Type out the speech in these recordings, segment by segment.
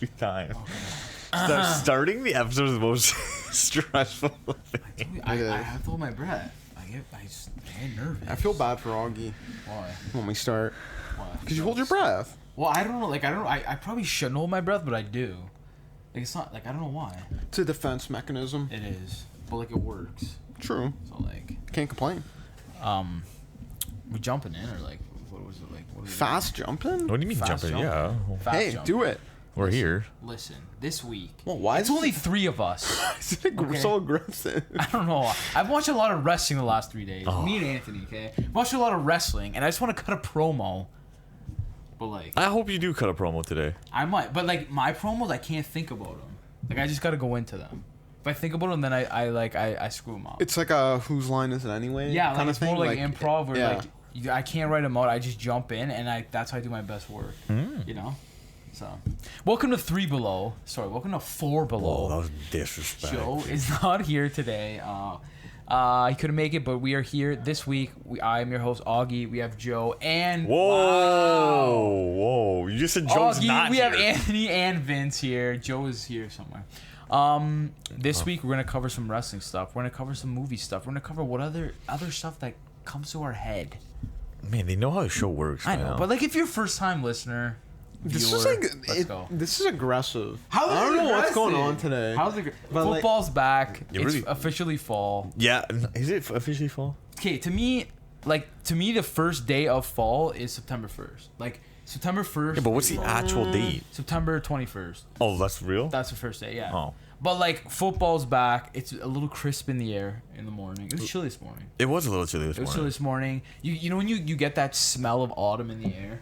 every time. Starting the episode is the most stressful thing. I have to hold my breath. I get nervous. I feel bad for Augie. Why? When we start. Why? Because you hold your breath. Well, I don't know. Like, I probably shouldn't hold my breath, but I do. Like, it's not, like, I don't know why. It's a defense mechanism. It is. But, like, it works. True. So, like... Can't complain. We jumping in, or, like, what was it, like... What was Fast jumping? What do you mean Fast jumping? jumping. Yeah. Hey, do it. We're here. Listen, this week... Well, why It's is only 3 of us. Is it so aggressive? I don't know. I've watched a lot of wrestling the last 3 days. Oh. Me and Anthony, okay? I've watched a lot of wrestling, and I just want to cut a promo. But, like... I hope you do cut a promo today. I might. But, like, my promos, I can't think about them. Like, I just got to go into them. If I think about them, then I screw them up. It's like a whose line is it anyway? Yeah, like, kind of it's thing. more like improv where, yeah. like, I can't write them out. I just jump in, and that's how I do my best work. You know? So, welcome to 3 Below. Sorry, welcome to 4 Below. Oh, that was disrespect. Joe is not here today. He couldn't make it, but we are here this week. I am your host, Augie. We have Joe and... Whoa. You just said Joe's Augie, not we here. have Anthony and Vince here. Joe is here somewhere. This week, we're going to cover some wrestling stuff. We're going to cover some movie stuff. We're going to cover what other stuff that comes to our head. Man, they know how the show works. I know, man. but like if you're a first-time listener... This viewer, is like let's go. This is aggressive. How is I don't it know what's going aggressive? on today. How's it? But, like- Football's back. Yeah, It's really- officially fall. Yeah, is it officially fall? Okay, to me, the first day of fall is September 1st. Like September 1st. Yeah, but what's the actual date? September 21st. Oh, that's real? That's the first day. Yeah. Oh. But like football's back. It's a little crisp in the air in the morning. It was chilly this morning. It was a little chilly this It was morning. chilly this morning. You know when you get that smell of autumn in the air,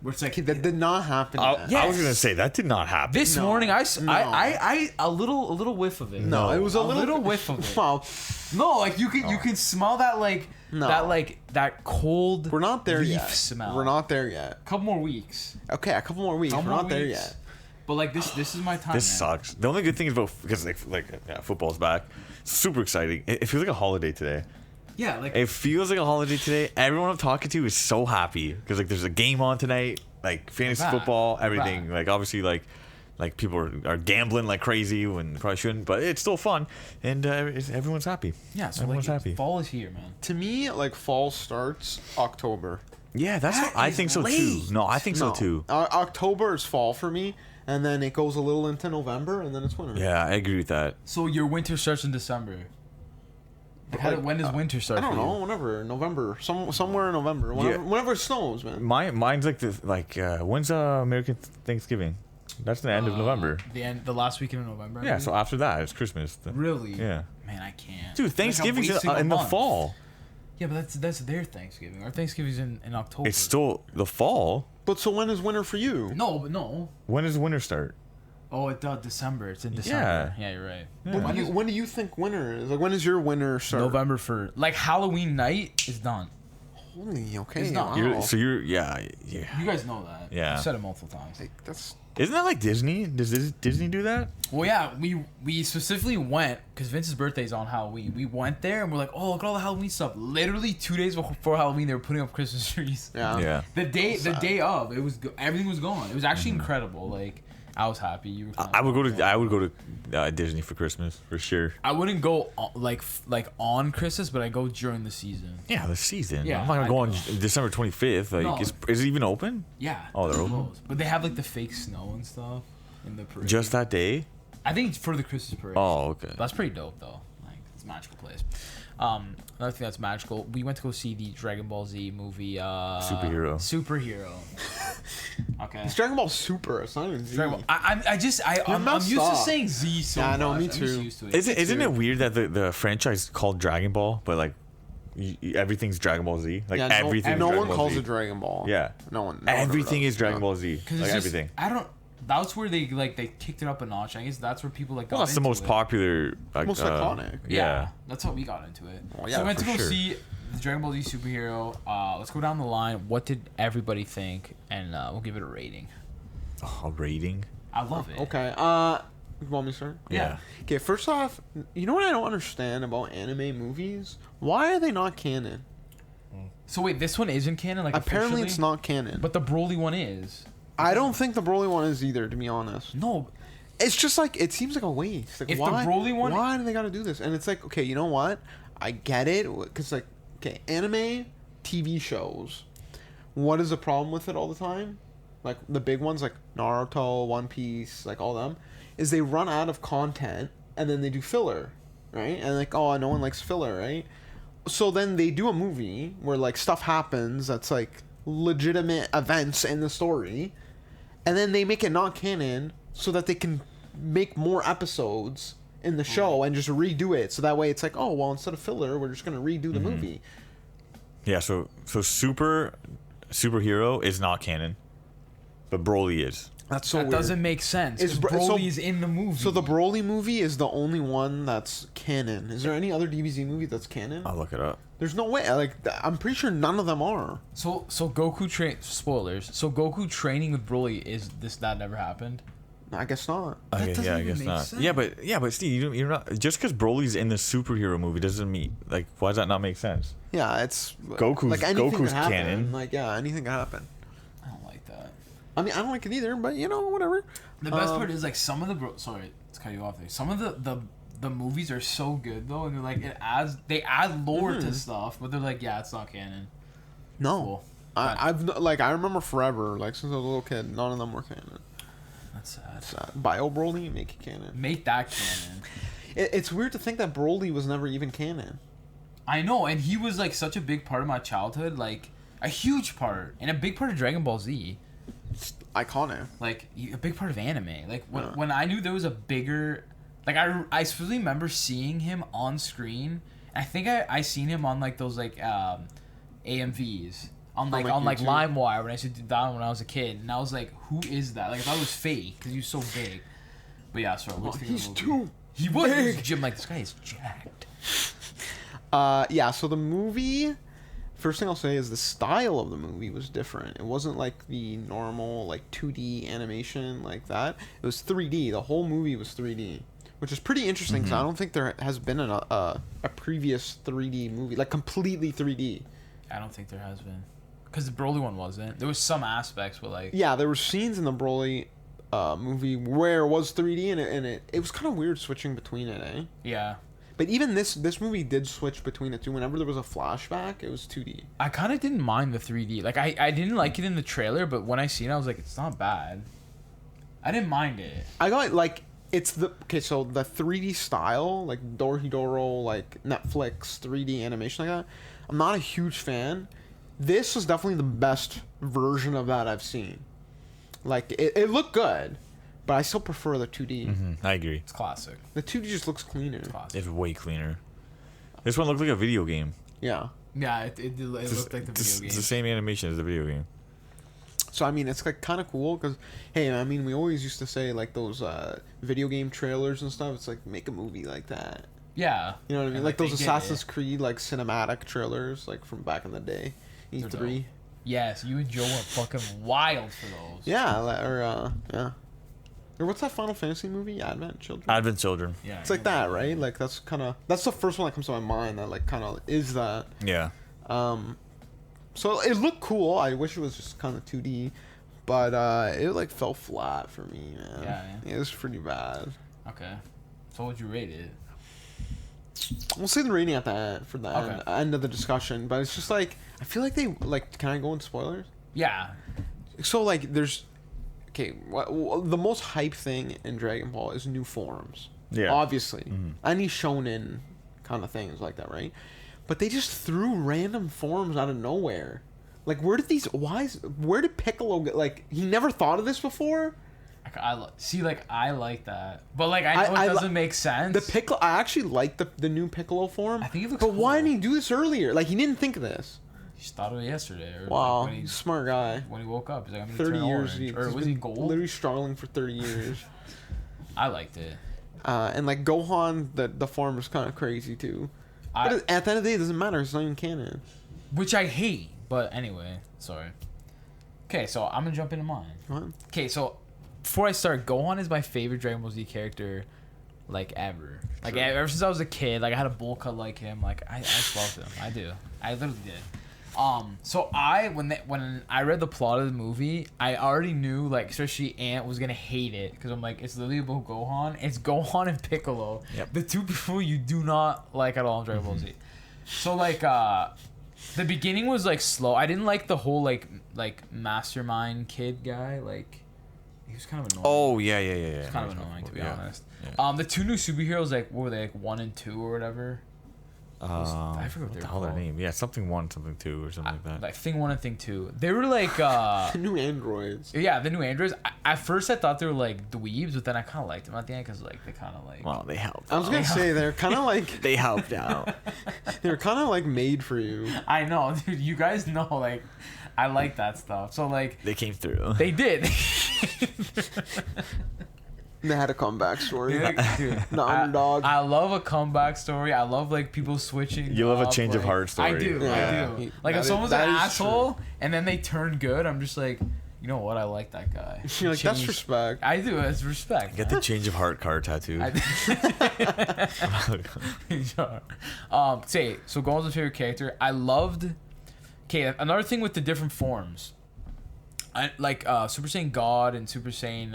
where it's like That did not happen. I yet. was going to say, that did not happen. this No, morning. I no. a little whiff of it. No, it was a little whiff of it. Well, No, like you can smell that No. that cold. we're not there leaf yet. Smell. We're not there yet. Couple more weeks. Okay, a couple more weeks. Couple We're more not there weeks. yet. But like this is my time. This man. sucks. The only good thing is about, because football's back. Super exciting. It feels like a holiday today. Yeah, like It feels like a holiday today. Everyone I'm talking to is so happy because like there's a game on tonight, like fantasy back. football, We're everything. back. Like obviously like people are gambling like crazy when they probably shouldn't, but it's still fun and everyone's happy. yeah. So everyone's like happy. fall is here, man. To me, like fall starts October. Yeah, that's That what I is think so too. late. No, I think so No. too. October is fall for me, and then it goes a little into November, and then it's winter. Yeah, I agree with that. So your winter starts in December. Like, when does winter start? I don't for you? know. Whenever November, somewhere in November. Whenever it snows, man. Mine's like when's American Thanksgiving? That's the end of November. The last weekend of November. Yeah, so after that it's Christmas. Really? Yeah. Man, I can't. Dude, Thanksgiving's wasting a in the month. fall. Yeah, but that's their Thanksgiving. Our Thanksgiving's in October. It's still the fall. But so when is winter for you? No, but no. When does winter start? Oh, it does December. It's in December. Yeah, you're right. When do you think winter is? Like when is your winter start? November for like Halloween night is done. Holy, okay. It's not. Wow. Yeah. You guys know that. Yeah. I've said it multiple times. Like, that's Isn't that like Disney? Does Disney do that? Well, yeah, we specifically went because Vince's birthday is on Halloween. We went there and we're like, oh, look at all the Halloween stuff. Literally 2 days before Halloween, they were putting up Christmas trees. yeah. The day of, it was everything was gone. It was actually incredible. Like I was happy. You were. I would go to Disney for Christmas for sure. I wouldn't go like on Christmas, but I go during the season. Yeah, the season. Yeah, I'm not gonna I'd go on go. December 25th. Like, No. is it even open? Yeah. Oh, they're it's open? closed. But they have like the fake snow and stuff in the parade. Just that day? I think it's for the Christmas parade. Oh, okay. That's pretty dope though. Like it's a magical place. Another thing that's magical. We went to go see the Dragon Ball Z movie. Superhero. Okay. It's Dragon Ball Super. It's not even Z. Dragon Ball. I'm used messed to up. saying Z so Yeah, I know, much. me I'm just too. used to it. Isn't it weird that the franchise is called Dragon Ball, but like everything's Dragon Ball Z? Like Yeah, everything. no Dragon one Ball calls Z. it Dragon Ball. Yeah. No one. Everything ever is does. Dragon No. Ball Z. Because Like it's just, everything. I don't. That's where they kicked it up a notch. I guess that's where people like. Well, got that's the into most it. popular. Like, Most iconic. Yeah. That's how we got into it. Well, So yeah, we went to for go sure. see the Dragon Ball Z Superhero. Let's go down the line. What did everybody think? And we'll give it a rating. A rating. I love it. Okay. You want me to start? Yeah. Okay. First off, you know what I don't understand about anime movies? Why are they not canon? So wait, this one isn't canon. Like Apparently, officially? it's not canon. But the Broly one is. I don't think the Broly one is either, to be honest. No, It's just like, it seems like a waste. Like, If the why, Broly one- why do they gotta do this? And it's like, okay, you know what? I get it, because like, okay, anime TV shows. What is the problem with it all the time? Like the big ones, like Naruto, One Piece, like all them, is they run out of content and then they do filler, right? And like, oh, no one likes filler, right? So then they do a movie where like stuff happens that's like legitimate events in the story, and then they make it not canon so that they can make more episodes in the show and just redo it. So that way it's like, oh, well, instead of filler, we're just gonna redo the movie. Yeah, so superhero is not canon, but Broly is. That's so that weird. doesn't make sense. Is Broly's in the movie. So the Broly movie is the only one that's canon. Is there any other DBZ movie that's canon? I'll look it up. There's no way. Like, I'm pretty sure none of them are. So Goku spoilers. So Goku training with Broly that never happened. I guess not. Okay, doesn't yeah, I even guess make not. sense. Yeah, but Steve, you're not just because Broly's in the superhero movie doesn't mean like why does that not make sense? Yeah, it's Goku's anything Goku's could happen. canon. Like, yeah, anything can happen. I don't like that. I mean, I don't like it either, but you know, whatever. The best part is like some of the sorry, let's cut you off there. Some of the movies are so good though, and they're like they add lore to stuff, but they're like, yeah, it's not canon. No, Cool. I remember forever, like since I was a little kid, none of them were canon. That's sad. Bio Broly, make it canon. Make that canon. It's weird to think that Broly was never even canon. I know, and he was like such a big part of my childhood, like a huge part, and a big part of Dragon Ball Z. It's iconic. Like a big part of anime. Like when I knew there was a bigger, like I specifically remember seeing him on screen. I think I seen him on like those like AMVs on like LimeWire when I used to do that when I was a kid, and I was like, who is that? Like I thought it was fake because he was so big. But yeah, sorry. He's too. He was Jim. Like this guy is jacked. Yeah. So the movie. First thing I'll say is the style of the movie was different. It wasn't like the normal like 2D animation like that. It was 3D. The whole movie was 3D, which is pretty interesting because I don't think there has been a previous 3D movie like completely 3D. I don't think there has been, because the Broly one wasn't. There was some aspects, but like Yeah, there were scenes in the Broly movie where it was 3D and it was kind of weird switching between it, eh? yeah. But even this movie did switch between the two. Whenever there was a flashback, it was 2D. I kind of didn't mind the 3D. Like I didn't like it in the trailer, but when I seen it, I was like, it's not bad. I didn't mind it. I got like it's the so the 3D style like Dorohedoro like Netflix 3D animation like that. I'm not a huge fan. This was definitely the best version of that I've seen. Like it looked good, but I still prefer the 2D. I agree. It's classic. The 2D just looks cleaner. It's classic. It's way cleaner. This one looked like a video game. Yeah. Yeah, it looked like the video game. It's the same animation as the video game. So I mean, it's like kind of cool because hey, I mean, we always used to say like those video game trailers and stuff. It's like make a movie like that. Yeah. You know what I mean? And, Like those they did Assassin's it. Creed like cinematic trailers like from back in the day. They're E3. dope. Yes, you and Joe were fucking wild for those. Yeah, yeah. Or what's that Final Fantasy movie? Advent Children. Advent Children. Yeah. It's like that, right? Like that's the first one that comes to my mind that like kind of is that. Yeah. So it looked cool. I wish it was just kind of 2D, but it like fell flat for me, man. Yeah. It was pretty bad. Okay. So what'd you rate it? We'll see the rating at the end for the Okay. end of the discussion, but it's just like I feel like they like. Can I go into spoilers? Yeah. So like, there's okay. The most hype thing in Dragon Ball is new forms. Yeah. Obviously, any shonen kind of things like that, right? But they just threw random forms out of nowhere. Like, where did Piccolo get? Like, he never thought of this before. I like that, but like I know it doesn't make sense. The Piccolo, I actually like the new Piccolo form. I think it looks But why cool. didn't he do this earlier? Like, he didn't think of this. He just thought of it yesterday. Or Wow, like he's a smart guy. when he woke up, he's like, I'm gonna 30 turn years. orange. Or He's was been he gold? literally struggling for 30 years. I liked it. And like Gohan, the form is kind of crazy too. But at the end of the day, it doesn't matter. It's not even canon. Which I hate, but anyway, sorry. Okay, so I'm gonna jump into mine. What? Okay, so before I start, Gohan is my favorite Dragon Ball Z character, like ever. Like ever since I was a kid, like I had a bowl cut like him. Like I just loved him. I do. I literally did. So when I read the plot of the movie, I already knew, like, especially Ant was gonna hate it because I'm like, it's literally about Gohan. It's Gohan and Piccolo, the two people you do not like at all in Dragon Ball Z. So like, the beginning was like slow. I didn't like the whole like mastermind kid guy. Like, he was kind of annoying. Oh yeah. It's kind of annoying, to be honest. Yeah. The two new superheroes, like, what were they, like 1 and 2 or whatever? I forget what the hell their name. Yeah, something 1, something 2, or something like that. Like Thing 1 and Thing 2. They were like the new androids. Yeah, the new androids. At first I thought they were like dweebs, but then I kind of liked them at the end because like they kind of like. Well, they helped. I was gonna say they're kind of like they helped out. They're kind of like made for you. I know, dude. You guys know, like, I like that stuff. So like. They came through. They did. They had a comeback story. Yeah, dude, the underdog. I love a comeback story. I love like people switching. You love a up, change of like, heart story. I do. Yeah. I do. Like, if someone's an asshole and then they turn good, I'm just like, you know what? I like that guy. You're like, that's respect. I do. It's respect. Get the change of heart card tattooed. So going to the favorite character, I loved. Okay, another thing with the different forms. I like Super Saiyan God and Super Saiyan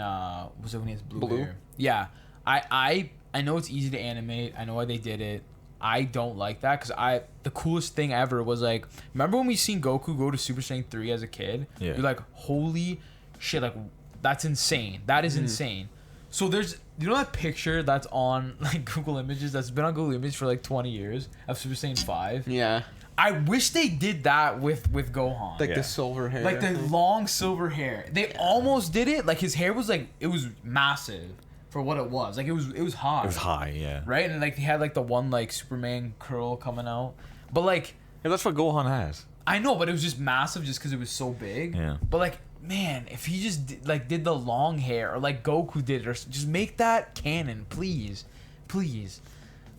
was it when he has blue hair? Yeah. I know it's easy to animate. I know why they did it. I don't like that because the coolest thing ever was like, remember when we seen Goku go to Super Saiyan 3 as a kid? Yeah. You're like, holy shit, like, that's insane. That is insane. So there's, you know that picture that's on like Google Images, that's been on Google Images for like 20 years of Super Saiyan 5? Yeah. I wish they did that with Gohan. Like the silver hair. Like the long silver hair. They almost did it. Like his hair was like, it was massive for what it was. Like it was high. It was high, yeah. Right? And like he had like the one like Superman curl coming out. But like, Yeah, that's what Gohan has. I know, but it was just massive just because it was so big. Yeah. But like, man, if he just did the long hair or like Goku did it, or just make that canon, please.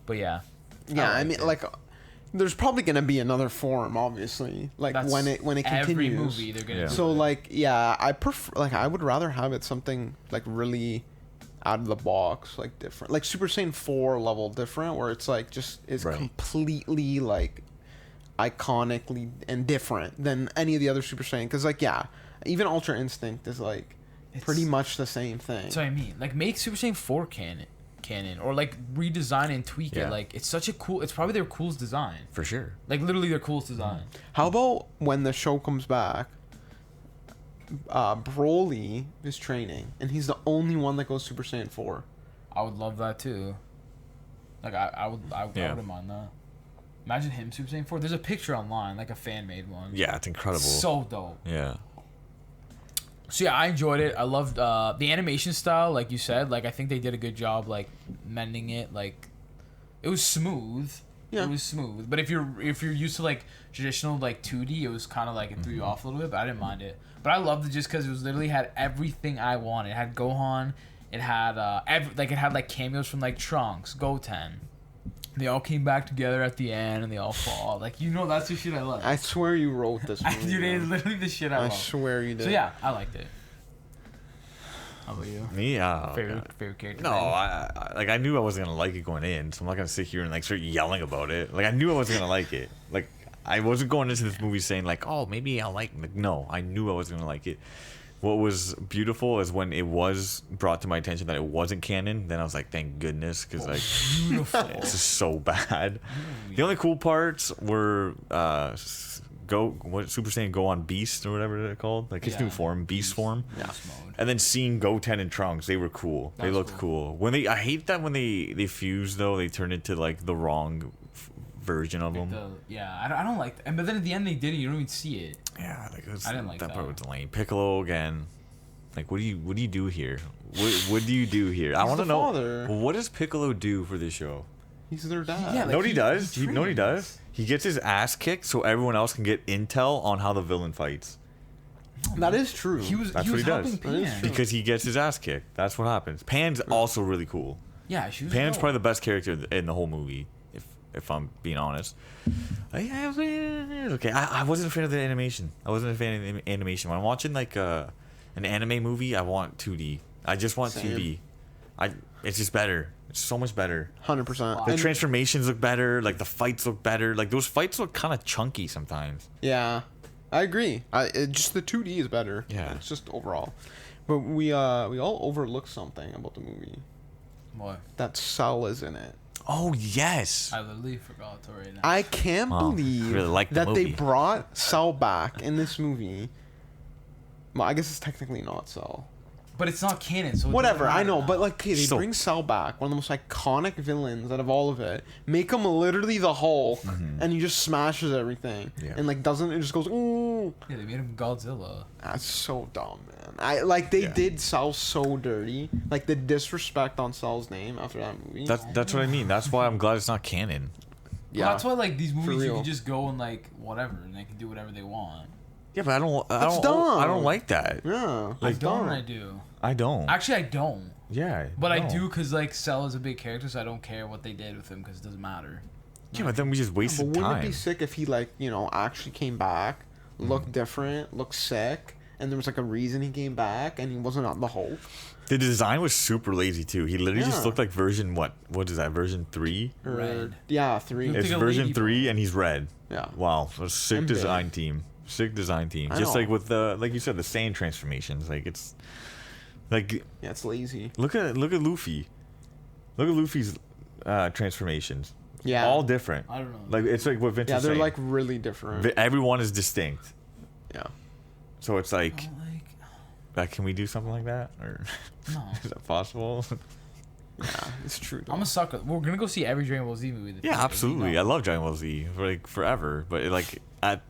But yeah. Yeah, I mean, like, there's probably gonna be another form, obviously. Like That's when it continues. Every movie they're gonna do So it. like, yeah, I prefer, like, I would rather have it something like really out of the box, like different, like Super Saiyan 4 level different, where it's like just is completely like iconically and different than any of the other Super Saiyan. Because like, yeah, even Ultra Instinct is like pretty much the same thing. That's what I mean. Like, make Super Saiyan 4 canon, or like redesign and tweak it. Like, it's such a cool. It's probably their coolest design. For sure. Like, literally their coolest design. How about when the show comes back? Broly is training, and he's the only one that goes Super Saiyan 4. I would love that too. Like, I wouldn't mind that. Imagine him Super Saiyan 4. There's a picture online, like a fan made one. Yeah, it's incredible. So dope. Yeah. So yeah, I enjoyed it. I loved the animation style, like you said. Like, I think they did a good job, like mending it. Like, it was smooth. Yeah. It was smooth. But if you're used to like traditional like 2D, it was kind of like it threw you off a little bit. But I didn't mind it. But I loved it just because it was literally had everything I wanted. It had Gohan. It had it had like cameos from like Trunks, Goten. They all came back together at the end, and they all fought. Like, you know, that's the shit I love. I swear you wrote this movie. Dude, it's literally the shit I love. I swear you did. So yeah, I liked it. How about you? Me? Favorite character? No, I knew I wasn't gonna like it going in, so I'm not gonna sit here and like start yelling about it. Like, I knew I wasn't gonna like it. Like, I wasn't going into this movie saying like, oh, maybe I'll like. Like, no, I knew I wasn't gonna like it. What was beautiful is when it was brought to my attention that it wasn't canon. Then I was like, thank goodness, because like, beautiful. This is so bad. The only cool parts were Super Saiyan go on Beast or whatever they're called, like his new form, Beast form. Yeah. And then seeing Goten and Trunks, they were cool. They looked cool. When I hate that when they fuse though, they turn into like the wrong version of them. I don't like that. But then at the end they did it. You don't even see it. Yeah, like I didn't like that. Part was lame. Piccolo again. Like, what do you do here? What do you do here? I want to know. What does Piccolo do for this show? He's their dad. Yeah, like, no, he does. He does. He gets his ass kicked so everyone else can get intel on how the villain fights. That is true. That's what he does. Pan. Because he gets his ass kicked. That's what happens. Pan's also really cool. Yeah, she was Pan's dope. probably the best character in the whole movie, if I'm being honest. Okay, I wasn't a fan of the animation. I wasn't a fan of the animation. When I'm watching like an anime movie, I want 2D. I just want 2D. It's just better. It's so much better. 100%. The transformations look better. Like the fights look better. Like those fights look kind of chunky sometimes. Yeah, I agree. Just the 2D is better. Yeah. It's just overall. But we all overlooked something about the movie. What? That Cell is in it. Oh yes. I literally forgot to right now. I can't believe really like the that they movie. brought Cell back in this movie. Well, I guess it's technically not Cell. But it's not canon, so it Whatever, doesn't I matter know, now. but like, okay, they So- bring Cell back, one of the most iconic villains out of all of it. Make him literally the Hulk, and he just smashes everything, Yeah. and like doesn't it just goes ooh. Yeah, they made him Godzilla. That's so dumb, man. They Yeah. did Cell so dirty, like the disrespect on Cell's name after that movie. That's what I mean. That's why I'm glad it's not canon. Yeah. Well, that's why like these movies you real. can just go and like whatever, and they can do whatever they want. Yeah, but I don't dumb. like that. Yeah, I it's don't. dumb. I do. I don't. Actually, I don't. Yeah. But I no. do because like Cell is a big character, so I don't care what they did with him because it doesn't matter. Yeah, but then we just But wasted wouldn't time. it be sick if he actually came back, looked different, looked sick, and there was like a reason he came back, and he wasn't on the Hulk? The design was super lazy too. He literally just Yeah. looked like version what is that? Version 3? Red. Yeah, 3. Looked It's like a version ladybug. 3 and he's red. Yeah. Wow, a sick And big. design team. Sick design team. I Just know. like with the like you said the sand transformations. Like it's like Yeah, it's lazy. look at Luffy. Look at Luffy's transformations. Yeah. All different. I don't know. Like it's like what Vince Yeah, was they're saying. like really different. Everyone is distinct. Yeah. So it's like, I don't can we do something like that, or no. is that possible? Yeah, it's true. Though. I'm a sucker. We're gonna go see every Dragon Ball Z movie. Yeah, absolutely. I love Dragon Ball Z for like forever. But like at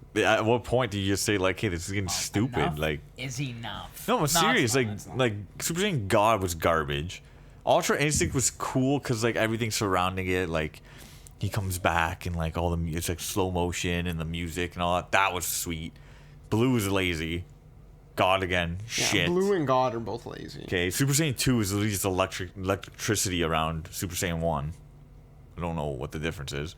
what point do you just say like, hey, this is getting stupid? enough Like, is enough. no, I'm it's serious. not, Like it's not. like Super Saiyan God was garbage. Ultra Instinct was cool because like everything surrounding it, like he comes back and like all the it's like slow motion and the music and all that. That was sweet. Blue is lazy. God again, Yeah, shit. Blue and God are both lazy. Okay, Super Saiyan 2 is literally just electricity around Super Saiyan 1. I don't know what the difference is.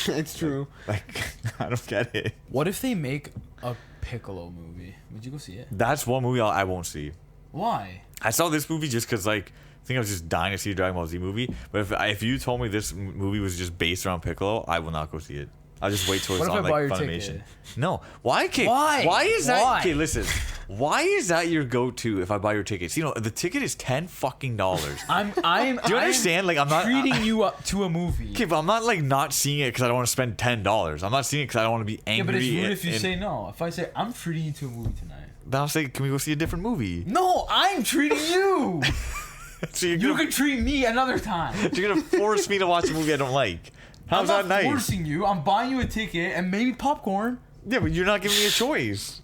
It's true. Like, I don't get it. What if they make a Piccolo movie? Would you go see it? That's one movie I won't see. Why? I saw this movie just because, like, I think I was just dying to see a Dragon Ball Z movie. But if you told me this movie was just based around Piccolo, I will not go see it. I'll just wait till it's What if on I buy like your Funimation. ticket? No, why? Okay, Why? Why is that? Why? Okay, listen. Why is that your go-to if I buy your tickets? You know, the ticket is $10. I'm. Do you understand? Like, I'm not treating you up to a movie. Okay, but I'm not like not seeing it because I don't want to spend $10. I'm not seeing it because I don't want to be angry. Yeah, but it's rude if you and- say no. If I say I'm treating you to a movie tonight. Then I'll say, can we go see a different movie? No, I'm treating you. So you're You gonna, can treat me another time. you're gonna force me to watch a movie I don't like. How's I'm that not nice? forcing you. I'm buying you a ticket and maybe popcorn. Yeah, but you're not giving me a choice.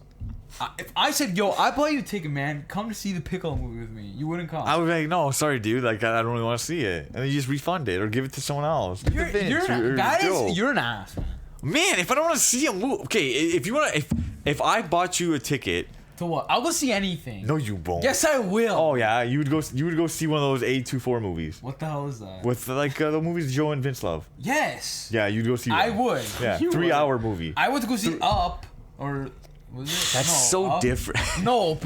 If I said, "Yo, I buy you a ticket, man. Come to see the Piccolo movie with me," you wouldn't come. I would be like, no, sorry, dude. Like, I don't really want to see it, and then you just refund it or give it to someone else. Give it You're, to Vince you're, or that Joe. is, you're an ass, man. Man, if I don't want to see a movie, okay. If you want to, if I bought you a ticket, To what? I'll go see anything. no, you won't. Yes, I will. Oh yeah, you would go see one of those A24 movies What the hell is that? with like the movies Joe and Vince love. Yes. Yeah, you'd go see. I one. would. Yeah, You 3-hour movie. I went to go see Up, or was it? That's No, so Up? different. Nope.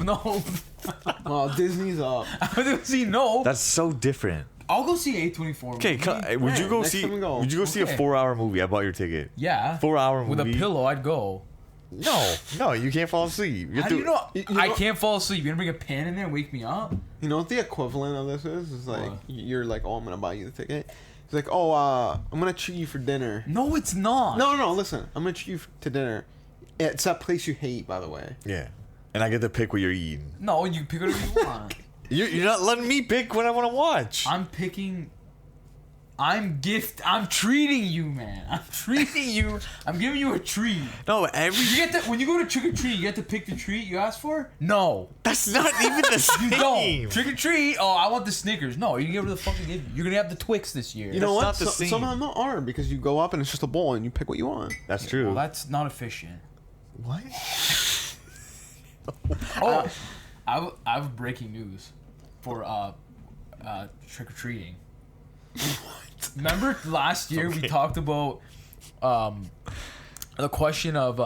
Well, Disney's up. I went to go see Nope. That's so different. I'll go see A24. Okay, movie. would you Yeah, go next see? time we go. Would you go see a Okay. 4-hour movie? I bought your ticket. Yeah. 4-hour movie With a pillow, I'd go. No, you can't fall asleep. How do you know? you I know- can't fall asleep. You're gonna bring a pen in there and wake me up? You know what the equivalent of this is? It's like What? you're like, oh, I'm gonna buy you the ticket. It's like, oh, I'm gonna treat you for dinner. No, it's not. No, listen, I'm gonna treat you to dinner. It's that place you hate, by the way. Yeah, and I get to pick what you're eating. No, you pick whatever you want. You're not letting me pick what I want to watch. I'm picking. I'm treating you, man. I'm treating you. I'm giving you a treat. No, You get to, when you go to trick or treat, you get to pick the treat you asked for. No, that's not even the same. you don't. Trick or treat. Oh, I want the Snickers. No, you can get rid of the fucking. You're gonna have the Twix this year. You know what? not the same. Some of them are because you go up and it's just a bowl and you pick what you want. That's true. Well, that's not efficient. What? Oh, I have breaking news for trick or treating. Remember last year we Okay. talked about the question of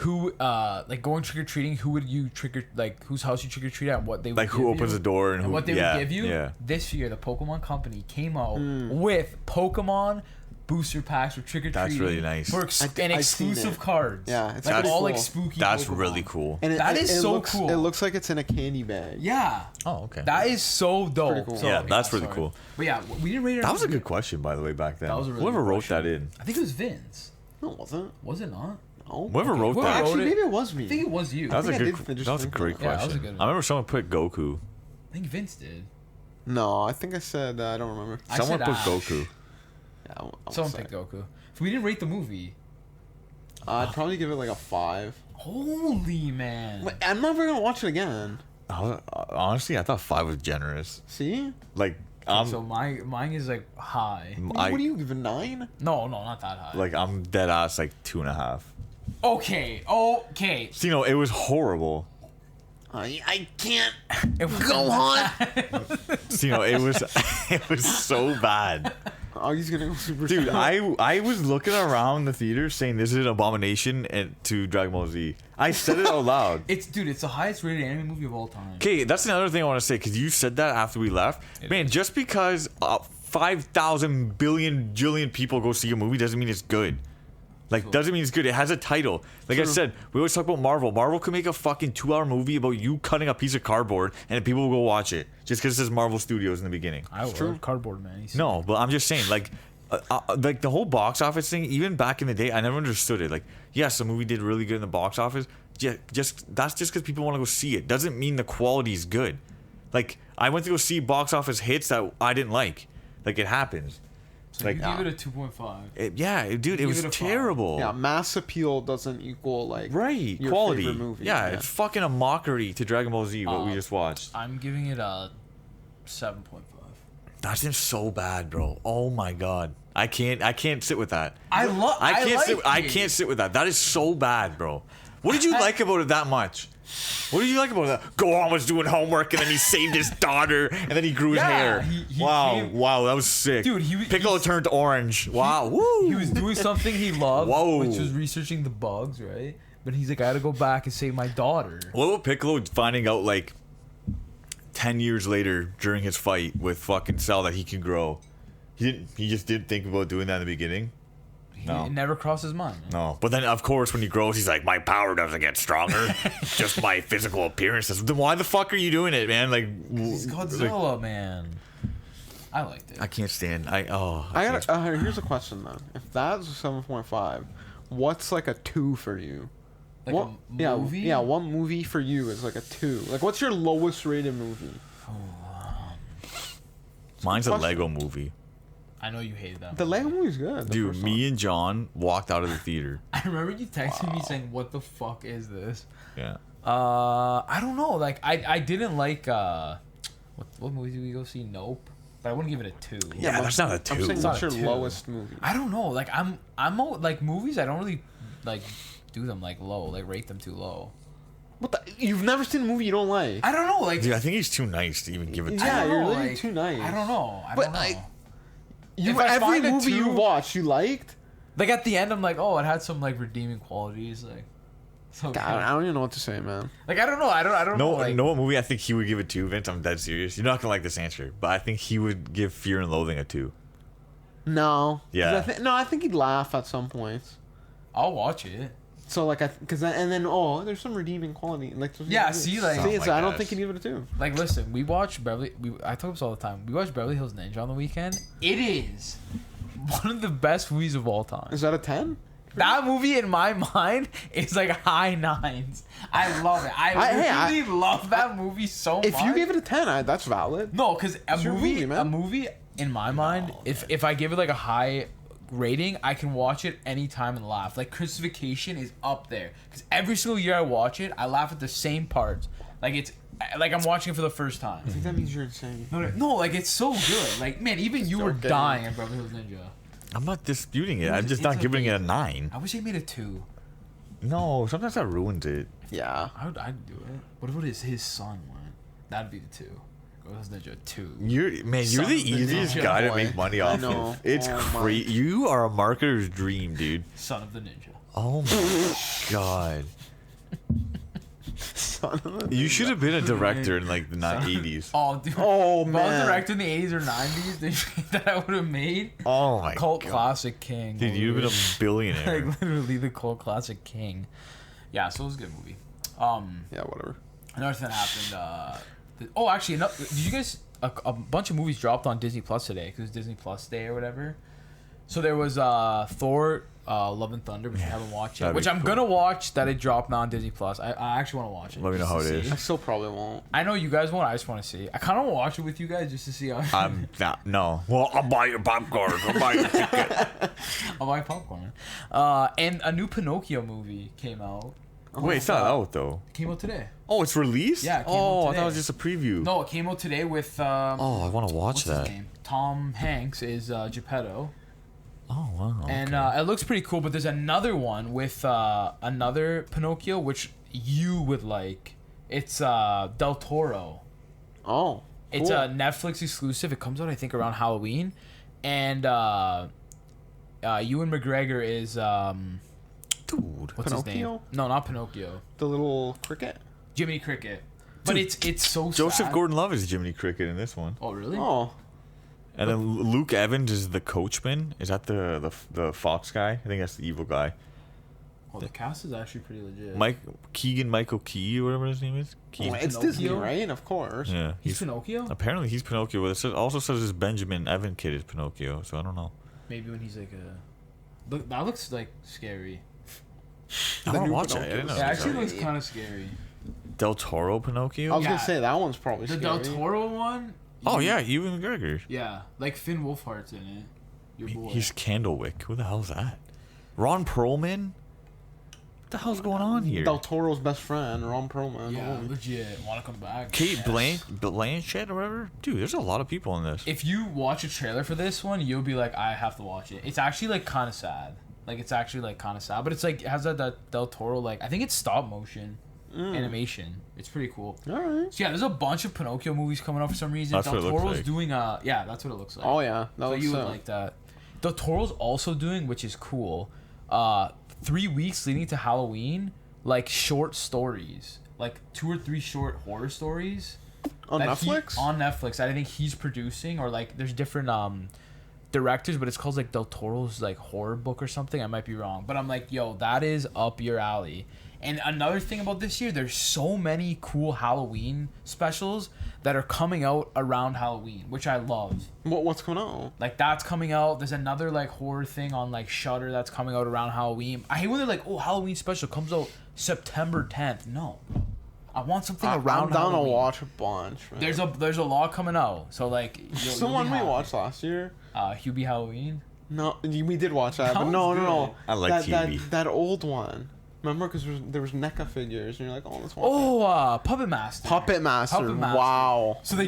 who like going trick or treating, who would you trick or like whose house you trick or treat at, and what they would Like who give opens you, the door and who, what they yeah, would give you. Yeah. This year, the Pokemon Company came out with Pokemon booster packs for trick or treating. That's really nice. For I've seen exclusive it. cards. Yeah, it's like pretty all cool. like spooky. That's Pokemon. really cool. And That is so looks, cool. It looks like it's in a candy bag. Yeah. Oh, okay. That is so dope. pretty cool. So, Yeah, that's really sorry. cool. But yeah, we didn't rate it. That was a good question, by the way, back then. That was a really Whoever good wrote question. that in. I think it was Vince. No, it wasn't. Was it not? No. Whoever Okay, wrote whoever that. wrote Actually, it- maybe it was me. I think it was you. That was a think I good. did just That was a think great that. Yeah, that question. was a good one. I remember someone put Goku. I think Vince did. No, I think I said I don't remember. I Someone said put Ash. Goku. Yeah, I'll Someone say. picked Goku. So we didn't rate the movie. I'd probably give it like a 5. Holy man. But I'm never gonna watch it again. Honestly, I thought 5 was generous. See? Like So mine is like high. What do you give a 9? No, not that high. like I'm dead ass like 2.5. Okay. So, you know, it was horrible. I can't. It was Go on. So, you know, it was it was so bad. Augie's gonna go super. Dude, sad. I was looking around the theater saying this is an abomination to Dragon Ball Z. I said it out loud. It's the highest rated anime movie of all time. Okay, that's another thing I want to say because you said that after we left. Man, just because 5,000 billion jillion people go see a movie doesn't mean it's good. Like, doesn't mean it's good. It has a title. Like I said, we always talk about Marvel. Marvel could make a fucking 2-hour movie about you cutting a piece of cardboard and people will go watch it just because it says Marvel Studios in the beginning. I would. true. Cardboard man. No, but I'm just saying, like the whole box office thing. Even back in the day, I never understood it. Like, yes, the movie did really good in the box office. Yeah, that's just because people want to go see it. Doesn't mean the quality is good. Like, I went to go see box office hits that I didn't like. Like, it happens. So Like, you give it a 2.5. Dude, it Give was it a 5. terrible. Yeah, mass appeal doesn't equal like Right, your quality. favorite movie. Yeah, it's fucking a mockery to Dragon Ball Z. What we just watched. I'm giving it a 7.5. That's just so bad, bro. Oh my god, I can't sit with that. I can't sit with that. That is so bad, bro. What did you like about it that much? What did you like about that? Gohan was doing homework and then he saved his daughter and then he grew his Yeah, hair. he Wow, came- wow, that was sick. Dude, Piccolo turned orange. Wow, woo. He was doing something he loved, Whoa. which was researching the bugs, right? But he's like, I gotta go back and save my daughter. What about Piccolo finding out like 10 years later during his fight with fucking Cell that he can grow? He just didn't think about doing that in the beginning. No. It never crossed his mind. No, but then of course when he grows, he's like, my power doesn't get stronger, just my physical appearances. Then why the fuck are you doing it, man? Like, He's Godzilla, man. I liked it. I can't stand. I I got. Here's a question then. If that's a 7.5, what's like a 2 for you? Like What? a movie? Yeah. What movie for you is like a 2? Like, what's your lowest rated movie? Mine's a Question. Lego movie. I know you hated that. The movie. Lego movie's good. the Dude, first me one. and John walked out of the theater. I remember you texting me saying, "What the fuck is this?" Yeah. I don't know. Like, I didn't like. What movie did we go see? Nope. But I wouldn't give it a 2. Yeah, but that's not a I'm 2. saying, It's what's not your a 2. lowest movie? I don't know. Like, I'm like movies. I don't really like do them like low. Like rate them too low. What the? You've never seen a movie you don't like? I don't know. Like, Dude, I think he's too nice to even give it. Yeah, I don't you're know, literally like, too nice. I don't know. I But don't know. You If I every find a movie you 2 watched, you liked. Like at the end, I'm like, oh, it had some like redeeming qualities. Like, so God, I don't even know what to say, man. like I don't know. I don't know. No, Like, know what movie I think he would give it to, Vince? I'm dead serious. You're not gonna like this answer, but I think he would give Fear and Loathing a 2. No. 'Cause Yeah. I think he'd laugh at some points. I'll watch it. So like because and then there's some redeeming quality like Yeah, see, like- see, Oh so my I don't gosh. think he'd give it a 2. Like, listen, we watch Beverly. I talk this all the time. We watch Beverly Hills Ninja on the weekend. It is one of the best movies of all time. Is that a 10? That movie, in my mind, is like high 9s. I love it. I really love that movie so much. If you gave it a 10, that's valid. no, because It's your movie, man. a movie in my mind, if I give it like a high rating, I can watch it anytime and laugh. Like Christmas Vacation is up there because every single year I watch it, I laugh at the same parts. Like it's like I'm watching it for the first time. I think that means you're insane. No, like it's so good. Like man, even you were okay. dying at Beverly Hills Ninja. I'm not disputing it. I'm It's- just not it's giving it a amazing. 9. I wish they made a 2. No, sometimes that ruins it. Yeah. I'd do it. What if his son went? That'd be the 2. Beverly Hills Ninja 2. You're the Son of the easiest ninja guy to boy. make money I off know. of. It's Oh my. crazy. You are a marketer's dream, dude. Son of the Ninja. Oh my god. Son of a- You should have been a director in like the 80s. Oh, dude. Oh, If I was man. directing the 80s or 90s, that I would have made. Oh my Cult god. classic king. Dude, you'd have been a billionaire. Like literally the cult classic king. Yeah, so it was a good movie. Yeah, whatever. Another thing that happened. Oh, actually, did you guys? A bunch of movies dropped on Disney Plus today because it's Disney Plus Day or whatever. So there was Thor, Love and Thunder, which I haven't watched yet. That'd Which be I'm cool. gonna watch. That it dropped now on Disney Plus. I actually want to watch it. Let me know just how to it is. I see. still probably won't. I know you guys won't. I just want to see. I kind of want to watch it with you guys just to see how. I'm not. No. Well, I'll buy your popcorn. I'll buy your ticket. I'll buy popcorn. And a new Pinocchio movie came out. Wait, it's not out though. Came out today. Oh, it's released? Yeah, it came Oh, out I thought today. it was just a preview. No, it came out today with. Oh, I want to watch what's that. his name? Tom Hanks is Geppetto. Oh, wow. And okay. it looks pretty cool, but there's another one with another Pinocchio, which you would like. It's Del Toro. Oh. It's cool. a Netflix exclusive. It comes out, I think, around Halloween. And Ewan McGregor is... Dude. what's his Pinocchio? name? No, not Pinocchio. The little cricket. Jiminy Cricket. But it's so Joseph sad. Gordon-Levitt is Jiminy Cricket in this one. Oh, really? Oh. And then Luke Evans is the coachman. Is that the Fox guy? I think that's the evil guy. Oh, the cast is actually pretty legit. Michael Key or whatever his name is. Key. Well, it's Pinocchio? Disney, right? Of course. Yeah. He's Pinocchio? Apparently he's Pinocchio. But it also says his Benjamin Evan kid is Pinocchio. So I don't know. Maybe when he's like a... Look, that looks like scary. I The want to new watch it. I Pinocchio didn't know is It it was actually out. looks kind of scary. Del Toro Pinocchio. I was Yeah. gonna say that one's probably The scary. Del Toro one? Oh yeah, Ewan McGregor. Yeah, like Finn Wolfhard's in it. Your boy. He's Candlewick. Who the hell's that? Ron Perlman? What the hell's going on here? Del Toro's best friend, Ron Perlman. yeah, Oh. legit. Want to come back? Kate Yes. Blanchett or whatever? Dude, there's a lot of people in this. If you watch a trailer for this one, you'll be like, I have to watch it. It's actually like kind of sad. Like it's actually like kind of sad, but it's like it has that Del Toro like I think it's stop motion animation. It's pretty cool. All right. So yeah, there's a bunch of Pinocchio movies coming out for some reason. That's Del what it looks Toro's like. doing yeah, that's what it looks like. Oh yeah. That So looks you would sick. like that. Del Toro's also doing, which is cool, 3 weeks leading to Halloween, like short stories, like 2 or 3 short horror stories on that Netflix. on Netflix. I think he's producing, or like there's different directors, but it's called like Del Toro's like horror book or something. I might be wrong, but I'm like, yo, that is up your alley. And another thing about this year, there's so many cool Halloween specials that are coming out around Halloween, which I love. What's going on? Like that's coming out. There's another like horror thing on like Shudder that's coming out around Halloween. I hate when they're like, "Oh, Halloween special comes out September 10th." No, I want something around. I'm down to Halloween. watch a bunch. Man. There's a lot coming out. So like, It's the one we watched last year. Hubie Halloween. No, we did watch that, but That no, was no, no. good. I like that Hubie. that old one. Remember, because there was NECA figures, and you're like, oh, let's watch. Puppet Master. Puppet Master. Puppet Master. Wow. So they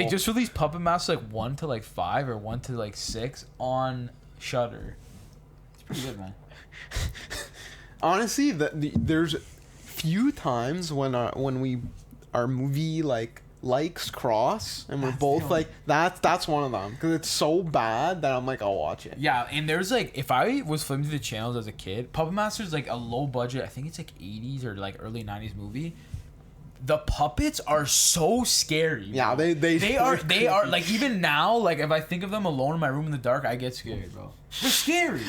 just released Puppet Master like 1 to like 5 or 1 to like 6 on Shudder. It's pretty good, man. Honestly, there's few times when our movie likes cross, and we're That's both the like that's one of them, because it's so bad that I'm like, I'll watch it. Yeah, and there's like, if I was flipping through the channels as a kid, Puppet Master's like a low budget, I think it's like 80s or like early 90s movie. The puppets are so scary. Yeah, bro. they they are like, even now, like if I think of them alone in my room in the dark, I get scared, bro. They're scary.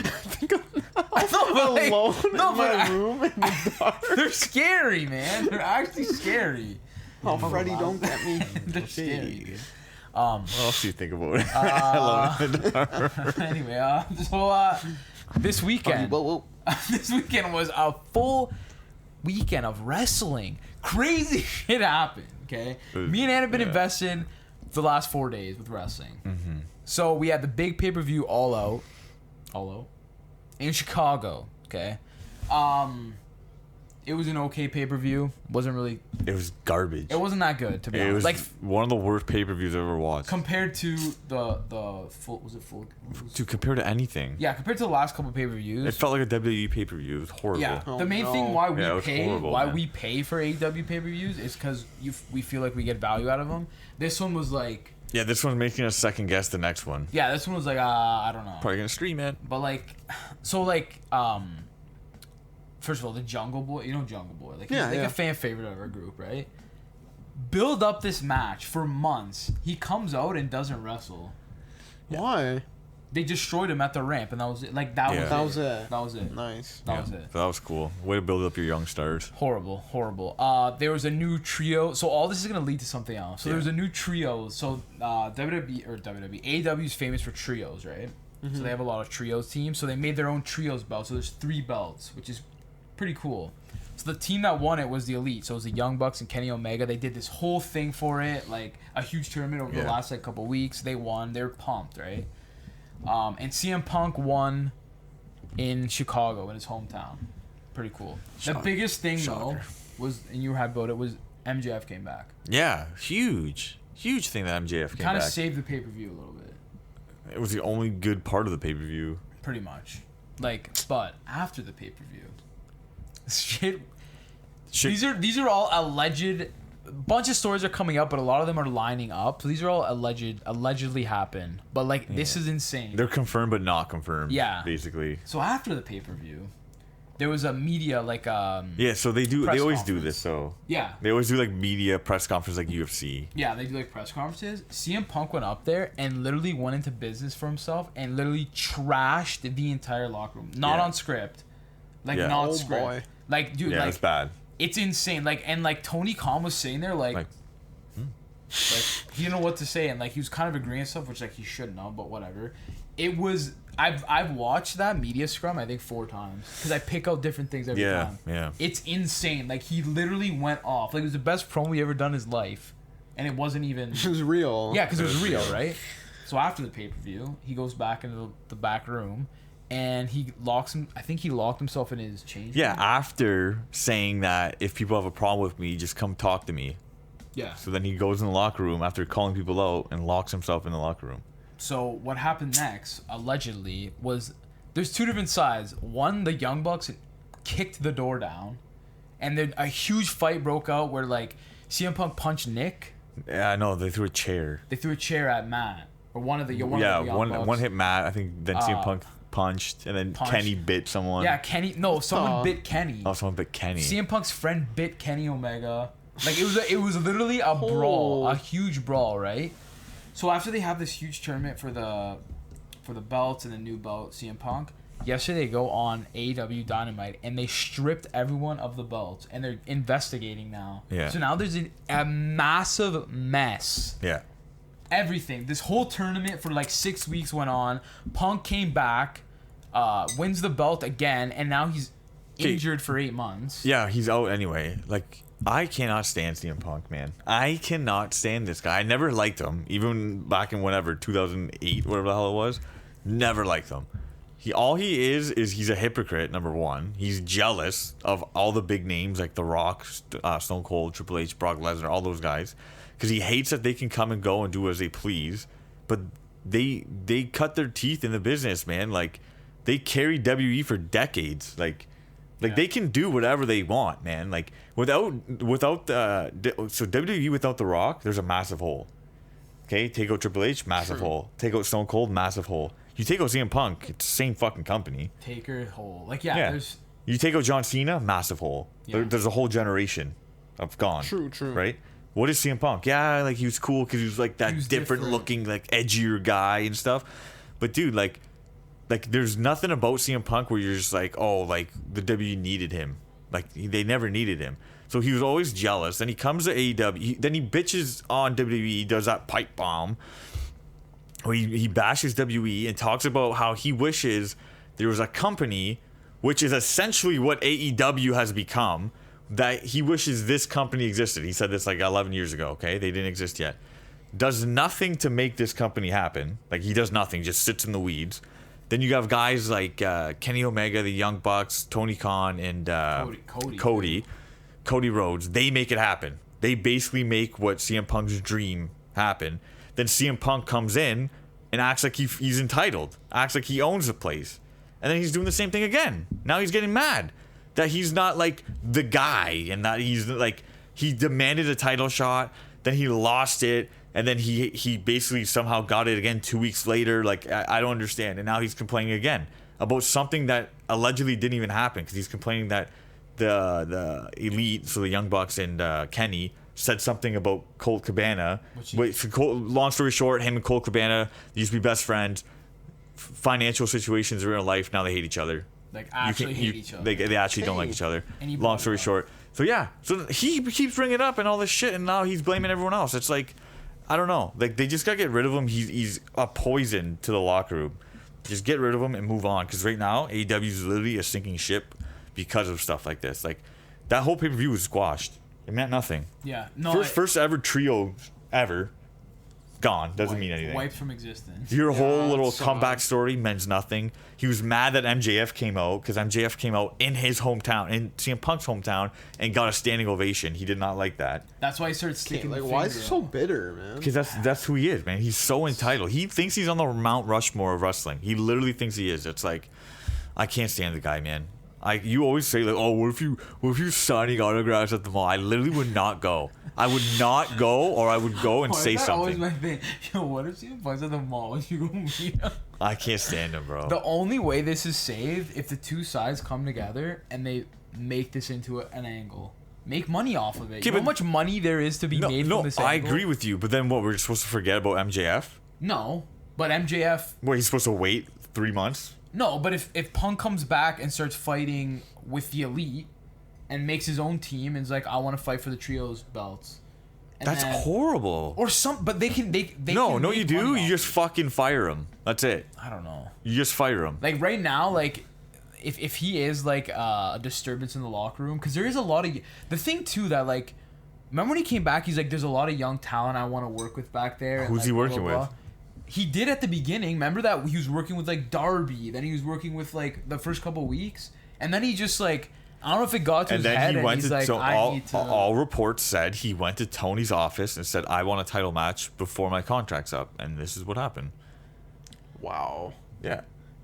I know, but like, alone no, in but my room in the dark. they're scary, man. They're actually scary. Oh, Freddy, don't get me. They're scary, dude. What else do you think about it? I love it. Anyway, so this weekend, Whoa. this weekend was a full weekend of wrestling. Crazy shit happened. Okay, me and Ann have been investing the last 4 days with wrestling. Mm-hmm. So we had the big pay-per-view All Out in Chicago. Okay, it was an okay pay-per-view. Wasn't really. It was garbage. It wasn't that good, to be It honest. was Like one of the worst pay-per-views I've ever watched. compared to the full. Was it full? To compare to anything. Yeah, compared to the last couple pay-per-views. It felt like a WWE pay-per-view. It was horrible. Yeah, Oh, the main no. thing why we Yeah, it was pay horrible, man. we pay for AEW pay-per-views is because we feel like we get value out of them. This one was like, Yeah, this one's making us second guess the next one. yeah, this one was like, I don't know, Probably gonna stream it. but like, so like, first of all, the Jungle Boy, Jungle Boy, like Yeah, he's like yeah. a fan favorite of our group, right? Build up this match for months. He comes out and doesn't wrestle. Why? They destroyed him at the ramp, and that was it. Like that Yeah. was That it. was it. That was it. Nice. That was it. So that was cool. Way to build up your young stars. Horrible. There was a new trio. So all this is gonna lead to something else. So Yeah. there's a new trio. So AEW is famous for trios, right? So they have a lot of trios teams. So they made their own trios belt. So there's 3 belts, which is pretty cool. So the team that won it was the Elite. So it was the Young Bucks and Kenny Omega. They did this whole thing for it, like a huge tournament over the last like couple weeks. They won. They're pumped, right? And CM Punk won in Chicago, in his hometown. Pretty cool. The biggest thing though was, and you were happy about it, was MJF came back. Yeah, huge thing that MJF came Kind of back. saved the pay per view a little bit. It was the only good part of the pay per view. Pretty much. Like, but after the pay per view, shit. These are all alleged. A bunch of stories are coming up, but a lot of them are lining up. So these are all allegedly happened. But like, this is insane. They're confirmed but not confirmed. Yeah. Basically. So after the pay per view, there was a media like Yeah. So they do. press They always do conference. this. So yeah. they always do like media press conference like UFC. Yeah, they do like press conferences. CM Punk went up there and literally went into business for himself and literally trashed the entire locker room. Not Yeah. on script. Like Yeah. not Oh, script. boy. Like dude, Yeah, like that's bad. it's insane. Like and like Tony Khan was saying there like he didn't know what to say and like he was kind of agreeing with stuff, which like he shouldn't have, but whatever. It was I've watched that media scrum I think 4 times because I pick out different things every time. Yeah. It's insane. Like he literally went off. Like it was the best promo he ever done in his life, and it wasn't even. It was real. Yeah, because it was real, right? So after the pay per view, he goes back into the back room, and he locks him. I think he locked himself in his change Yeah. room. After saying that if people have a problem with me, just come talk to me. Yeah. So then he goes in the locker room after calling people out and locks himself in the locker room. So what happened next, allegedly, was there's 2 different sides. One, the Young Bucks kicked the door down, and then a huge fight broke out where like CM Punk punched Nick. Yeah, I know. They threw a chair. They threw a chair at Matt or one of the Young Bucks. one hit Matt. I think then CM Punk punched, and then punched. Kenny bit someone. Yeah, Kenny. No, someone Aw. bit Kenny. Oh, someone bit Kenny. CM Punk's friend bit Kenny Omega. Like it was literally a brawl, a huge brawl, right? So after they have this huge tournament for the belts and the new belt, CM Punk, yesterday they go on AEW Dynamite and they stripped everyone of the belts and they're investigating now. Yeah. So now there's a massive mess. Yeah. Everything. This whole tournament for like 6 weeks went on. Punk came back, wins the belt again, and now he's injured for 8 months. Yeah, he's out anyway. Like, I cannot stand CM Punk, man. I cannot stand this guy. I never liked him, even back in whatever 2008, whatever the hell it was. Never liked him. All he is he's a hypocrite. Number one, he's jealous of all the big names like The Rock, Stone Cold, Triple H, Brock Lesnar, all those guys, because he hates that they can come and go and do as they please. But they cut their teeth in the business, man. Like, they carried WE for decades. Like they can do whatever they want, man. Like without the so WWE without The Rock, there's a massive hole. Okay, take out Triple H, massive hole. Take out Stone Cold, massive hole. You take out CM Punk, it's the same fucking company. Taker hole. Like Yeah. there's You take out John Cena, massive hole. Yeah. There's a whole generation of gone. True. Right? What is CM Punk? Yeah, like he was cool because he was like that He was different different. looking, like edgier guy and stuff. But dude, like there's nothing about CM Punk where you're just like, oh, like the W needed him. Like they never needed him. So he was always jealous. Then he comes to AEW. Then he bitches on WWE. He does that pipe bomb. Where he bashes WE and talks about how he wishes there was a company, which is essentially what AEW has become, that he wishes this company existed. He said this like 11 years ago, okay? They didn't exist yet. Does nothing to make this company happen. Like, he does nothing, just sits in the weeds. Then you have guys like Kenny Omega, the Young Bucks, Tony Khan, and Cody Rhodes. They make it happen. They basically make what CM Punk's dream happen. Then CM Punk comes in and acts like he's entitled, acts like he owns the place. And then he's doing the same thing again. Now he's getting mad that he's not like the guy and that he's like, he demanded a title shot, then he lost it, and then he basically somehow got it again 2 weeks later. Like, I don't understand. And now he's complaining again. about something that allegedly didn't even happen because he's complaining that the Elite, so the Young Bucks and Kenny, said something about Colt Cabana. Long story short, him and Colt Cabana used to be best friends. Financial situations in real life, now they hate each other. Like, actually hate each other. They actually don't like each other. And Long story short. So, yeah. So, he keeps bringing it up and all this shit, and now he's blaming everyone else. It's like, I don't know. Like, they just got to get rid of him. He's a poison to the locker room. Just get rid of him and move on. Because right now, AEW is literally a sinking ship because of stuff like this. Like, that whole pay-per-view was squashed. It meant nothing. Yeah. No. First ever trio ever. Gone. Doesn't mean anything. Wiped from existence. Your whole little so comeback bad. story means nothing. He was mad that MJF came out because MJF came out in his hometown, in CM Punk's hometown, and got a standing ovation. He did not like that. That's why he started sticking. Like, the why is finger he so up. bitter, man? Because that's who he is, man. He's so entitled. He thinks he's on the Mount Rushmore of wrestling. He literally thinks he is. It's like, I can't stand the guy, man. You always say like, oh, what if you signing autographs at the mall? I literally would not go. I would not go, or I would go and say That's always something. my thing. Yo, what if CM Punk's at the mall and you go meet him? I can't stand him, bro. The only way this is saved if the two sides come together and they make this into an angle. Make money off of it. You know how much money there is to be made from this angle? I agree with you, but then what? We're supposed to forget about MJF? No, but MJF... What, he's supposed to wait 3 months? No, but if Punk comes back and starts fighting with the Elite and makes his own team and is like, I want to fight for the trios belts. And That's horrible. Or but they can No, can you make do. money You off just fucking fire him. That's it. I don't know. You just fire him. Like right now, like if he is like a disturbance in the locker room, because there is a lot of the thing too that like, remember when he came back, he's like, there's a lot of young talent I want to work with back there. Who's and, he like, working blah, blah, with? blah. He did at the beginning. Remember that he was working with like Darby, then he was working with like the first couple weeks, and then he just like, I don't know if it got to And his head, then he and went he's to like, I need to. all reports said he went to Tony's office and said, I want a title match before my contract's up, and this is what happened. Wow. Yeah.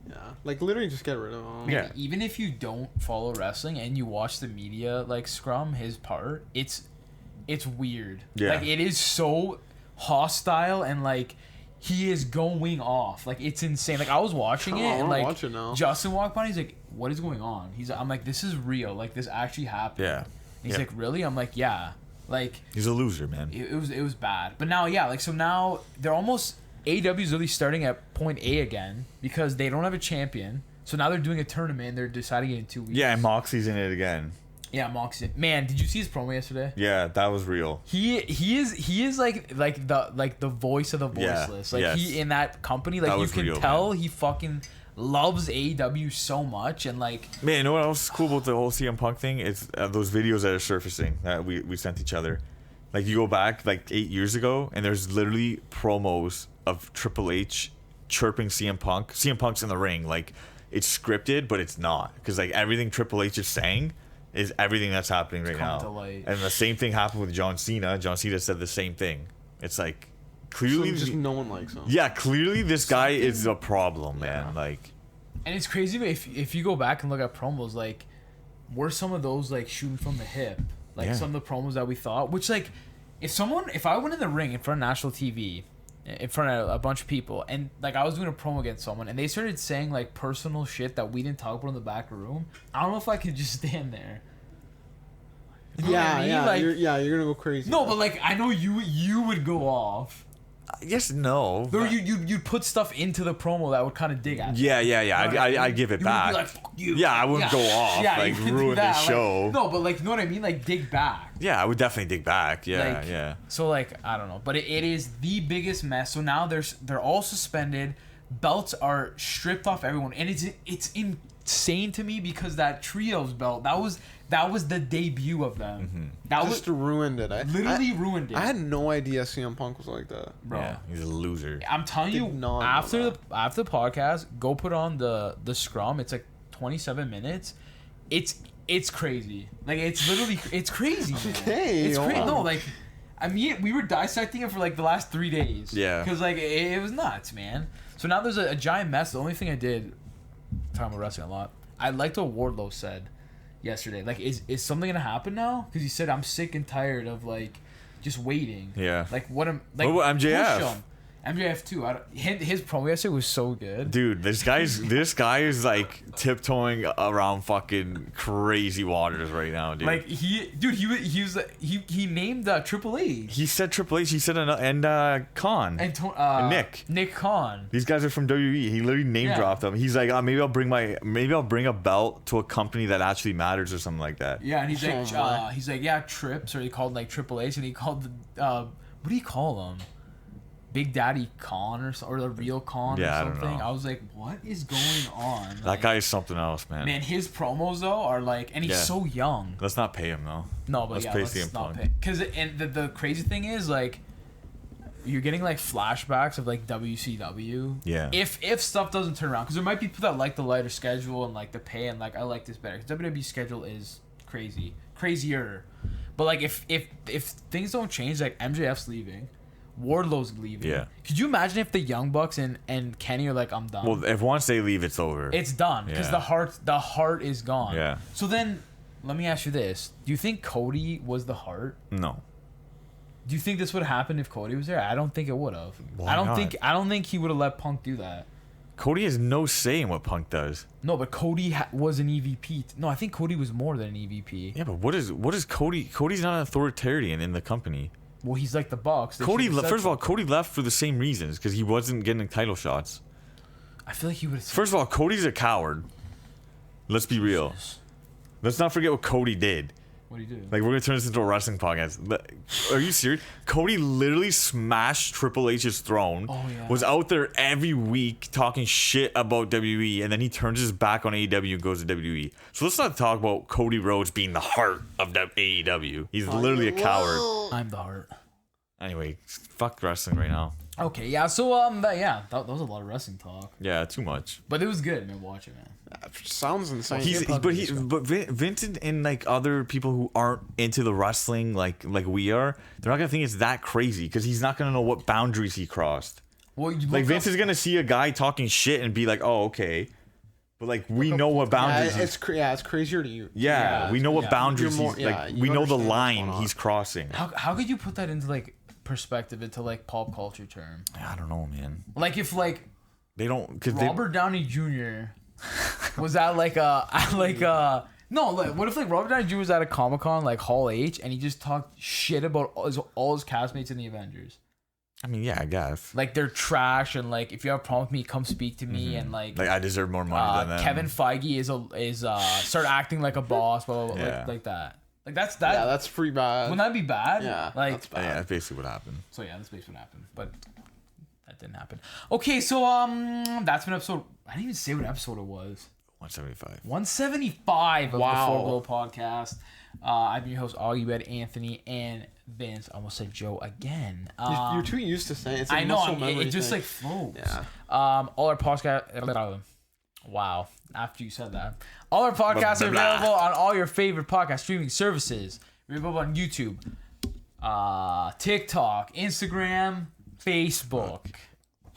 Yeah. Like, literally just get rid of him. Yeah. Even if you don't follow wrestling and you watch the media like scrum his part, it's weird. Yeah. Like it is so hostile and like he is going off. Like it's insane. Like I was watching it I and wanna like watch it now. Justin walked by and he's like, what is going on? I'm like, this is real. Like this actually happened. Yeah. And he's Yeah. like, really? I'm like, yeah. Like He's a loser, man. it was bad. But now, yeah, like so now they're almost AEW's really starting at point A again because they don't have a champion. So now they're doing a tournament and they're deciding it in 2 weeks. Yeah, and Moxie's in it again. Yeah, Moxie. Man, did you see his promo yesterday? Yeah, that was real. He is like the voice of the Yeah, voiceless. Like yes. he in that company, like That you was can real, tell man. he fucking loves AEW so much and like Man, you know what else is cool about the whole CM Punk thing? It's those videos that are surfacing that we sent each other. Like you go back like 8 years ago, and there's literally promos of Triple H chirping CM Punk. CM Punk's in the ring, like it's scripted, but it's not, because like everything Triple H is saying is everything that's happening right coming now. to light. And the same thing happened with John Cena. John Cena said the same thing. It's like clearly, So just no one likes him. yeah, clearly this guy is a problem, man. Like. And it's crazy if you go back and look at promos, like were some of those like shooting from the hip, like Yeah. some of the promos that we thought, which like if I went in the ring in front of national TV, in front of a bunch of people, and like I was doing a promo against someone, and they started saying like personal shit that we didn't talk about in the back room, I don't know if I could just stand there. You know what I mean? Yeah, Like, you're gonna go crazy. no, but like I know you would go off. Yes, no. Or you'd put stuff into the promo that would kind of dig at you. Yeah. You know what I mean? I'd give it You would back. be like, fuck you. Yeah, I wouldn't go off, like, you could do ruin the that, show. No, but like, you know what I mean? Like, dig back. Yeah, I would definitely dig back. Yeah, Like, yeah. So like, I don't know, but it is the biggest mess. So now they're all suspended. Belts are stripped off everyone, and it's insane to me because that trios belt that was the debut of them. Mm-hmm. That just was ruined it. literally ruined it. I had no idea CM Punk was like that. Bro. Yeah, he's a loser. I'm telling Did you, not know after that. the podcast, go put on the scrum. It's like 27 minutes. It's crazy. Like it's literally it's crazy. Man. Okay, it's crazy. hold No, on. like I mean, we were dissecting it for like the last 3 days. Yeah. Because like it was nuts, man. So now there's a giant mess. The only thing I did, talking about wrestling a lot, I liked what Wardlow said yesterday. Like, is something gonna happen now? Because he said, I'm sick and tired of like just waiting. Yeah. Like what am like What about MJF? push him. MJF too. His promo yesterday was so good. Dude, this guy is like tiptoeing around fucking crazy waters right now, dude. Like he named Triple H. He said Triple H. He said Khan And Nick Khan. These guys are from WWE. He literally name dropped them. He's like, maybe I'll bring a belt to a company that actually matters or something like that. Yeah, and he's like, Trips, or he called like Triple H, and he called what do you call him? Big Daddy Khan or the real Khan or something. I don't know. I was like, what is going on? That guy is something else, man. Man, his promos though are like, and he's so young. Let's not pay him though. No, but let's not pay. Because the crazy thing is like, you're getting like flashbacks of like WCW. Yeah. If stuff doesn't turn around, because there might be people that like the lighter schedule and like the pay and like I like this better. Because WWE schedule is crazier. But like if things don't change, like MJF's leaving. Wardlow's leaving. Yeah. Could you imagine if the Young Bucks and Kenny are like, I'm done? Well, if once they leave, it's over. It's done because the heart is gone. Yeah. So then, let me ask you this: do you think Cody was the heart? No. Do you think this would have happened if Cody was there? I don't think it would have. Why I don't think he would have let Punk do that. Cody has no say in what Punk does. No, but Cody was an EVP. No, I think Cody was more than an EVP. Yeah, but what is Cody? Cody's not an authoritarian in the company. Well, he's like the Bucks. Cody, first of all, Cody left for the same reasons because he wasn't getting title shots. I feel like he would. First of all, Cody's a coward. Let's be real. Let's not forget what Cody did. What did he do? Like, we're gonna turn this into a wrestling podcast. Are you serious? Cody literally smashed Triple H's throne. Oh, yeah. Was out there every week talking shit about WWE, and then he turns his back on AEW and goes to WWE. So let's not talk about Cody Rhodes being the heart of AEW. He's literally a coward. I'm the heart. Anyway, fuck wrestling right now. Okay, yeah. So that was a lot of wrestling talk. Yeah, too much. But it was good, man. Watch it, man. Sounds insane. But Vincent and like other people who aren't into the wrestling like we are, they're not gonna think it's that crazy because he's not gonna know what boundaries he crossed. Well, like Vince is gonna see a guy talking shit and be like, "Oh, okay," but like we know what boundaries. It's crazier to you. Yeah, we know what boundaries. We know the line he's crossing. How could you put that into like perspective, into like pop culture term? I don't know, man. Like if like they don't, cause Robert Downey Jr. was at like a no, like what if like Robert Downey Jr. was at a Comic-Con like Hall H and he just talked shit about all his castmates in the Avengers? I mean, yeah, I guess. Like they're trash, and like if you have a problem with me, come speak to me, and like I deserve more money than them. Kevin Feige is start acting like a boss, blah, blah, blah, like that. Like that's that. Yeah, that's pretty bad. Wouldn't that be bad? Yeah, like that's bad. Yeah, that's basically what happened. So yeah, that's basically what happened, but that didn't happen. Okay, so that's been episode. I didn't even say what episode it was. 175. 175 of the Four Glow Podcast. I've been your host, Augie, Red, Anthony, and Vince. I almost said Joe again. You're too used to saying it. It's a I know. muscle memory It just thing. like flows. Yeah. All our podcast. Wow. After you said that, all our podcasts are available on all your favorite podcast streaming services. We're available on YouTube, TikTok, Instagram, Facebook.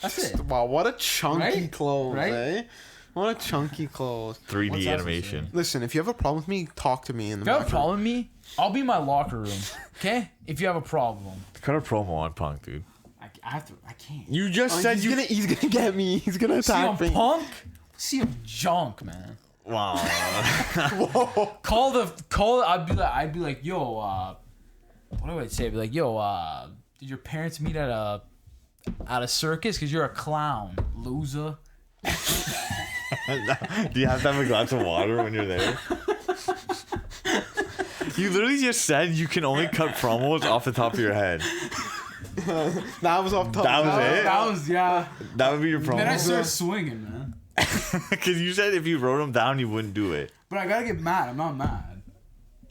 That's it. Wow, what a chunky Right? close, Right? eh? What a chunky close. 3D What's that animation. Listen, if you have a problem with me, talk to me in the If you have a back problem with me, I'll be in my locker room. Okay? If you have a problem, Cut a promo on Punk, dude. I have to. I can't. You just room. said He's gonna get me. He's gonna See him attack me. Punk. See him junk, man. Wow. Call. I'd be like, yo. What do I say? I'd be like, yo. Did your parents meet at a circus? Cause you're a clown, loser. Do you have to have a glass of water when you're there? You literally just said you can only cut promos off the top of your head. That was off top. That was it? That was That would be your promo. Then I started swinging, man. Because you said if you wrote them down, you wouldn't do it. But I gotta get mad. I'm not mad.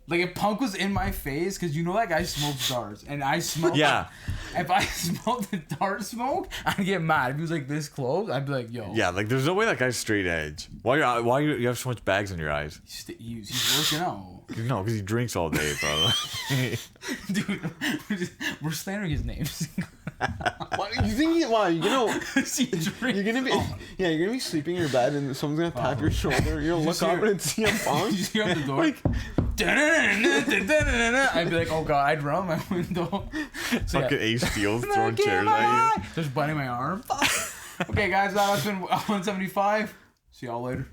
Like if Punk was in my face, because you know that guy smokes darts, and I smoke. Yeah. If I smoked the dart smoke, I'd get mad. If he was like this close, I'd be like, yo. Yeah, like there's no way that guy's straight edge. Why you have so much bags in your eyes? He's working out. No, because he drinks all day, bro. Dude, we're slandering his names. What, you think? Wow, you know. You're You're gonna be, yeah, you're gonna be sleeping in your bed and someone's gonna tap your shoulder. You're gonna look up and see a Punk. You see out the door. I'd be like, oh god, I'd run out my window. So, Fucking yeah. Ace Steele's throwing chairs at you. Just biting my arm. Okay, guys, that's been 175. See y'all later.